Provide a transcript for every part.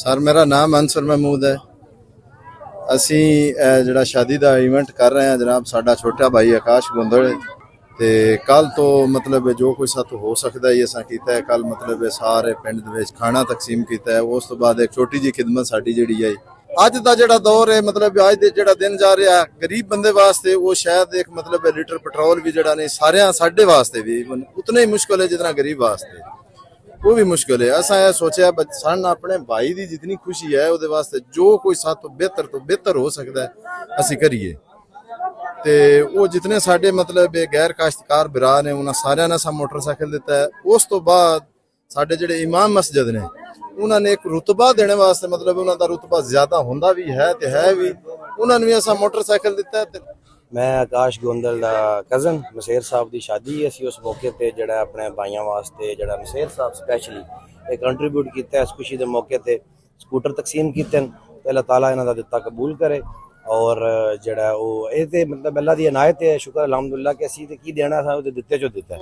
Sir मेरा नाम अंसर महमूद है। ਅਸੀਂ ਜਿਹੜਾ ਸ਼ਾਦੀ ਦਾ ਇਵੈਂਟ ਕਰ ਰਹੇ ਹਾਂ ਜਨਾਬ, ਸਾਡਾ ਛੋਟਾ ਭਾਈ ਆਕਾਸ਼ ਗੋਂਦਲ ਤੇ ਕੱਲ ਤੋਂ ਮਤਲਬ ਜੋ ਕੋਈ ਸਾਥ ਹੋ ਸਕਦਾ ਹੈ ਅਸਾਂ ਕੀਤਾ ਹੈ। ਕੱਲ ਮਤਲਬ ਸਾਰੇ ਪਿੰਡ ਦੇ ਵਿੱਚ ਖਾਣਾ ਤਕਸੀਮ ਕੀਤਾ ਹੈ। ਉਸ ਤੋਂ ਬਾਅਦ ਇੱਕ ਛੋਟੀ ਜੀ ਖਿਦਮਤ ਸਾਡੀ ਜਿਹੜੀ ਹੈ ਅੱਜ ਦਾ ਜਿਹੜਾ ਦੌਰ ਹੈ, ਮਤਲਬ ਅੱਜ ਦੇ ਜਿਹੜਾ ਦਿਨ ਜਾ ਰਿਹਾ ਗਰੀਬ ਬੰਦੇ ਵਾਸਤੇ ਉਹ ਸ਼ਾਇਦ ਇੱਕ ਮਤਲਬ ਲੀਟਰ ਪੈਟਰੋਲ ਵੀ ਜਿਹੜਾ ਨਹੀਂ ਸਾਰਿਆਂ ਸਾਡੇ ਵਾਸਤੇ ਵੀ ਉਤਨਾ ਹੀ ਮੁਸ਼ਕਿਲ ਹੈ ਜਿਤਨਾ ਗਰੀਬ ਵਾਸਤੇ वो भी मुश्किल है। असा यह सोचा सन अपने भाई की जितनी खुशी है वो वास्ते जो कोई साथ तो बेहतर हो सकता है असी करिए। ते वो जितने साडे मतलब गैर काश्तकार बिरा ने उन्होंने सारे ने सा मोटरसाइकिल दिता है। उस तो बाद साडे जिहड़े इमाम मस्जिद ने उन्होंने एक रुतबा देने वास्ते मतलब उन्होंने रुतबा ज्यादा होंदा भी है ते है भी उन्होंने भी असा मोटरसाइकिल दिता है। मैं आकाश गोंदल दा कज़न मसेर साहब की शादी है। असी उस मौके पर जोड़ा अपने भाइयों वास्ते जोड़ा मसेर साहब स्पैशली एक कंट्रीब्यूट किया इस खुशी के मौके पर स्कूटर तकसीम किए। अल्लाह ताला इन्हां दा दिता कबूल करे और जोड़ा वो ये मतलब अल्लाह की इनायत है। शुक्र अल्हम्दुलिल्लाह कि असी की देना था वो दिते जो दिता है।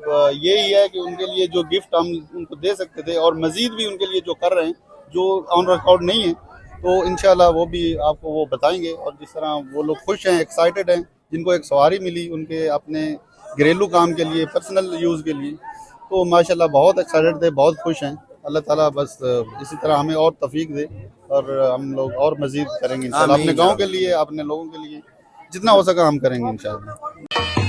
तो यही है कि उनके लिए जो गिफ्ट हम उनको दे सकते थे और मज़ीद भी उनके लिए जो कर रहे हैं जो ऑन रिकॉर्ड नहीं है तो इंशाल्लाह वो भी आपको वो बताएंगे। और जिस तरह वो लोग खुश हैं, एक्साइटेड हैं, जिनको एक सवारी मिली उनके अपने घरेलू काम के लिए, पर्सनल यूज़ के लिए, तो माशाल्लाह बहुत एक्साइटेड थे, बहुत खुश हैं। अल्लाह ताला बस इसी तरह हमें और तौफीक दे और हम लोग और मज़ीद करेंगे इंशाल्लाह अपने गाँव के लिए, अपने लोगों के लिए जितना हो सका हम करेंगे इंशाल्लाह।